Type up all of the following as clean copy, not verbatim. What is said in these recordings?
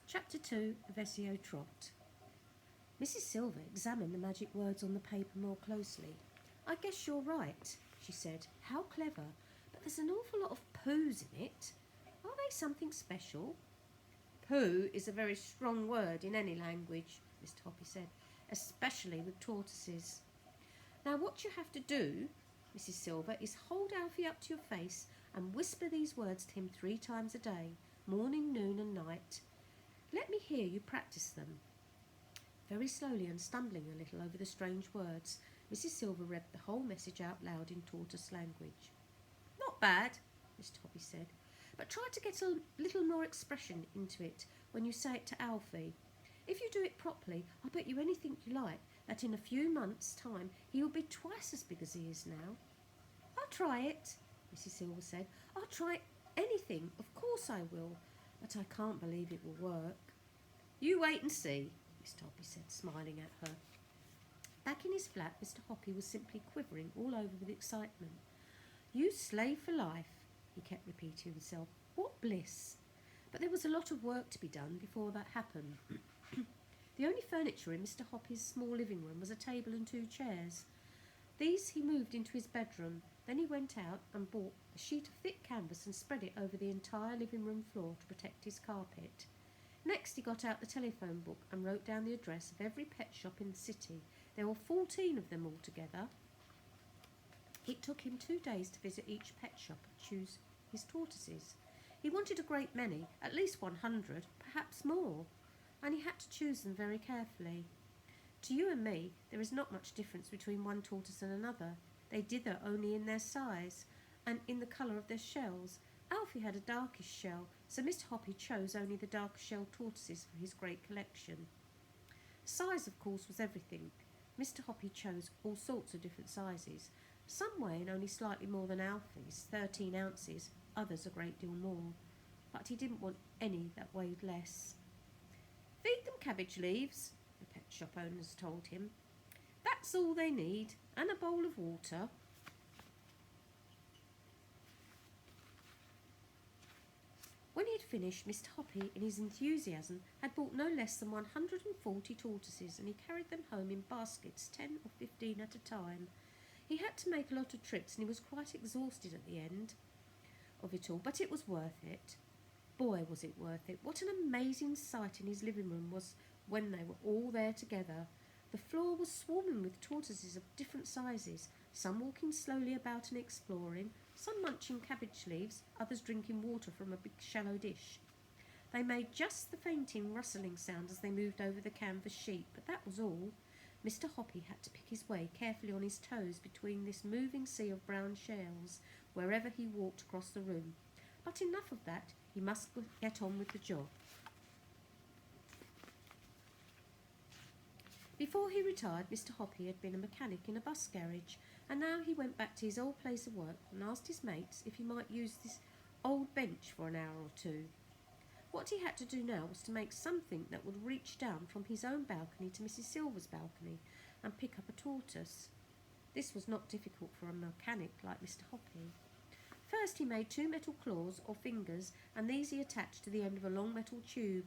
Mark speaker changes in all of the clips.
Speaker 1: Chapter 2 of Esio, Trot. Mrs. Silver examined the magic words on the paper more closely. "I guess you're right," she said. "How clever. But there's an awful lot of poos in it. Are they something special?" "Poo is a very strong word in any language," Mr. Hoppy said, "especially with tortoises. Now what you have to do, Mrs. Silver, is hold Alfie up to your face and whisper these words to him 3 times a day, morning, noon and night. Let me hear you practice them." Very slowly and stumbling a little over the strange words, Mrs. Silver read the whole message out loud in tortoise language. "Not bad," Mr. Hoppy said, "but try to get a little more expression into it when you say it to Alfie. If you do it properly, I'll bet you anything you like that in a few months' time he will be twice as big as he is now." "I'll try it," Mrs. Silver said. "I'll try anything, of course I will, but I can't believe it will work." "You wait and see," Mr. Hoppy said, smiling at her. Back in his flat, Mr. Hoppy was simply quivering all over with excitement. "You slave for life," he kept repeating to himself. "What bliss!" But there was a lot of work to be done before that happened. The only furniture in Mr. Hoppy's small living room was a table and 2 chairs. These he moved into his bedroom. Then he went out and bought a sheet of thick canvas and spread it over the entire living room floor to protect his carpet. Next he got out the telephone book and wrote down the address of every pet shop in the city. There were 14 of them altogether. It took him 2 days to visit each pet shop and choose his tortoises. He wanted a great many, at least 100, perhaps more, and he had to choose them very carefully. To you and me, there is not much difference between one tortoise and another. They differ only in their size and in the colour of their shells. Alfie had a darkish shell, so Mr. Hoppy chose only the darker shelled tortoises for his great collection. Size, of course, was everything. Mr. Hoppy chose all sorts of different sizes, some weighing only slightly more than Alfie's, 13 ounces, others a great deal more. But he didn't want any that weighed less. "Feed them cabbage leaves," the pet shop owners told him. "That's all they need, and a bowl of water." When he had finished, Mr. Hoppy, in his enthusiasm, had bought no less than 140 tortoises, and he carried them home in baskets, 10 or 15 at a time. He had to make a lot of trips, and he was quite exhausted at the end of it all, but it was worth it. Boy, was it worth it. What an amazing sight in his living room was when they were all there together. The floor was swarming with tortoises of different sizes, some walking slowly about and exploring, some munching cabbage leaves, others drinking water from a big shallow dish. They made just the fainting rustling sound as they moved over the canvas sheet, but that was all. Mr. Hoppy had to pick his way carefully on his toes between this moving sea of brown shells wherever he walked across the room. But enough of that, he must get on with the job. Before he retired, Mr. Hoppy had been a mechanic in a bus garage, and now he went back to his old place of work and asked his mates if he might use this old bench for an hour or 2. What he had to do now was to make something that would reach down from his own balcony to Mrs. Silver's balcony and pick up a tortoise. This was not difficult for a mechanic like Mr. Hoppy. First he made 2 metal claws or fingers, and these he attached to the end of a long metal tube.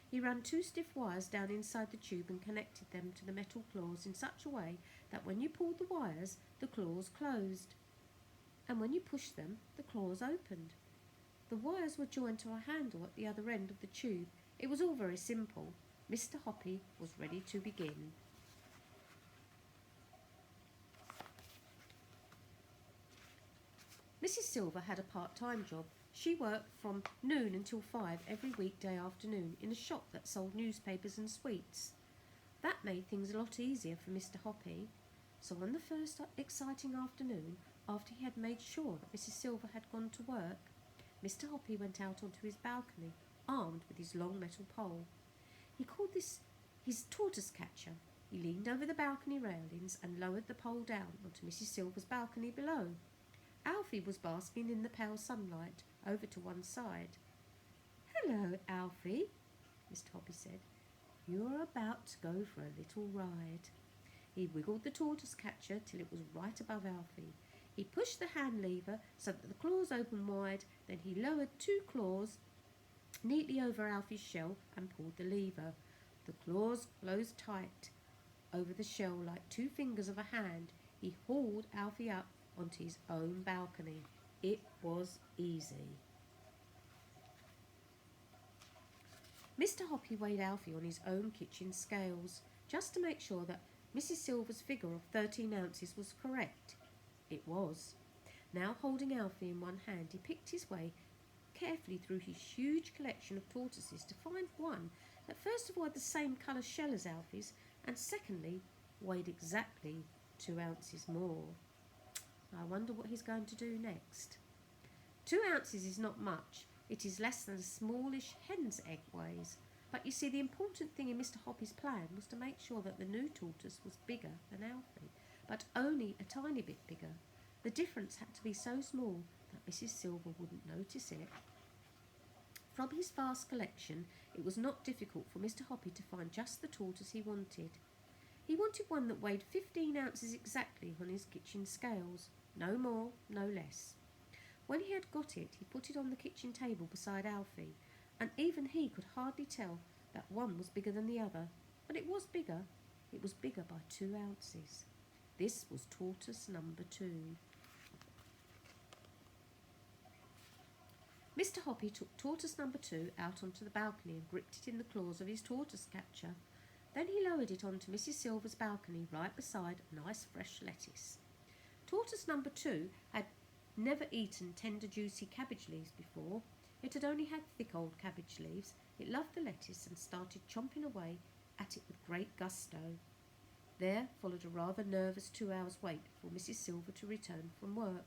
Speaker 1: He ran 2 stiff wires down inside the tube and connected them to the metal claws in such a way that when you pulled the wires, the claws closed, and when you pushed them, the claws opened. The wires were joined to a handle at the other end of the tube. It was all very simple. Mr. Hoppy was ready to begin. Mrs. Silver had a part-time job. She worked from noon until 5 every weekday afternoon in a shop that sold newspapers and sweets. That made things a lot easier for Mr. Hoppy. So on the first exciting afternoon, after he had made sure that Mrs. Silver had gone to work, Mr. Hoppy went out onto his balcony, armed with his long metal pole. He called this his tortoise catcher. He leaned over the balcony railings and lowered the pole down onto Mrs. Silver's balcony below. Alfie was basking in the pale sunlight over to one side. "Hello, Alfie," Mr. Hoppy said. "You're about to go for a little ride." He wiggled the tortoise catcher till it was right above Alfie. He pushed the hand lever so that the claws opened wide, then he lowered 2 claws neatly over Alfie's shell and pulled the lever. The claws closed tight over the shell like two fingers of a hand. He hauled Alfie up onto his own balcony. It was easy. Mr. Hoppy weighed Alfie on his own kitchen scales, just to make sure that Mrs. Silver's figure of 13 ounces was correct. It was. Now, holding Alfie in one hand, he picked his way carefully through his huge collection of tortoises to find one that first of all had the same colour shell as Alfie's, and secondly weighed exactly 2 ounces more. I wonder what he's going to do next. 2 ounces is not much. It is less than a smallish hen's egg weighs. But you see, the important thing in Mr. Hoppy's plan was to make sure that the new tortoise was bigger than Alfie, but only a tiny bit bigger. The difference had to be so small that Mrs. Silver wouldn't notice it. From his vast collection, it was not difficult for Mr. Hoppy to find just the tortoise he wanted. He wanted one that weighed 15 ounces exactly on his kitchen scales, no more, no less. When he had got it, he put it on the kitchen table beside Alfie, and even he could hardly tell that one was bigger than the other. But it was bigger. It was bigger by 2 ounces. This was tortoise number 2. Mr. Hoppy took tortoise number 2 out onto the balcony and gripped it in the claws of his tortoise catcher. Then he lowered it onto Mrs. Silver's balcony right beside a nice fresh lettuce. Tortoise number 2 had never eaten tender juicy cabbage leaves before. It had only had thick old cabbage leaves. It loved the lettuce and started chomping away at it with great gusto. There followed a rather nervous 2 hours wait for Mrs. Silver to return from work.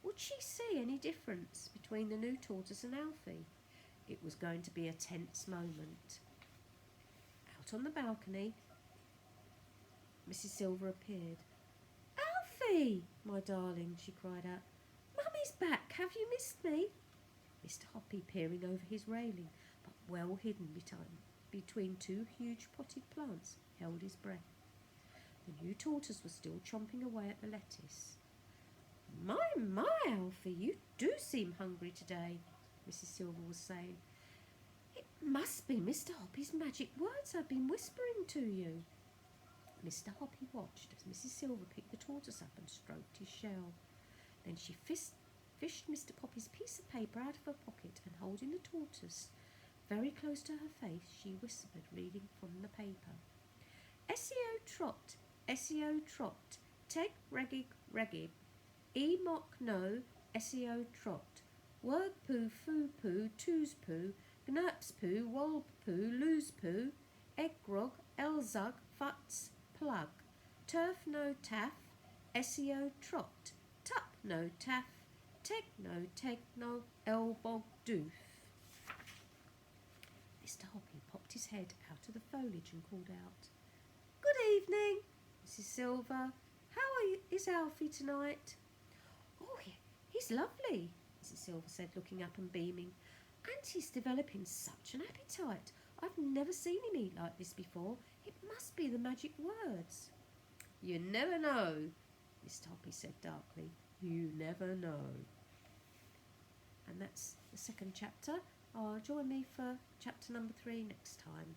Speaker 1: Would she see any difference between the new tortoise and Alfie? It was going to be a tense moment. Out on the balcony, Mrs. Silver appeared. "Alfie, my darling," she cried out. "Mummy's back. Have you missed me?" Mr. Hoppy, peering over his railing, but well hidden between 2 huge potted plants, held his breath. The new tortoise was still chomping away at the lettuce. My, Alfie, you do seem hungry today," Mrs. Silver was saying. "It must be Mr. Hoppy's magic words I've been whispering to you." Mr. Hoppy watched as Mrs. Silver picked the tortoise up and stroked his shell. Then she fished Mr. Hoppy's piece of paper out of her pocket, and holding the tortoise very close to her face, she whispered, reading from the paper. "Esio Trot, Esio Trot, Teg Regig Regib, E Mock No, Esio Trot, Werg Poo Foo Poo, Toos Poo, Gnurps Poo, Wolb Poo, Loose Poo, Egg Grog, Elzug, Futz, Plug, Turf No Taff, Esio Trot, Tup No Taff, Teg No, Elbog Doof." Mr. Hoppy popped his head out of the foliage and called out, "Good evening, Mrs. Silver. Is Alfie tonight?" "Oh, he's lovely," Mrs. Silver said, looking up and beaming. "And he's developing such an appetite. I've never seen him eat like this before. It must be the magic words." "You never know," Mr. Hoppy said darkly. "You never know." And that's the second chapter. Join me for chapter number 3 next time.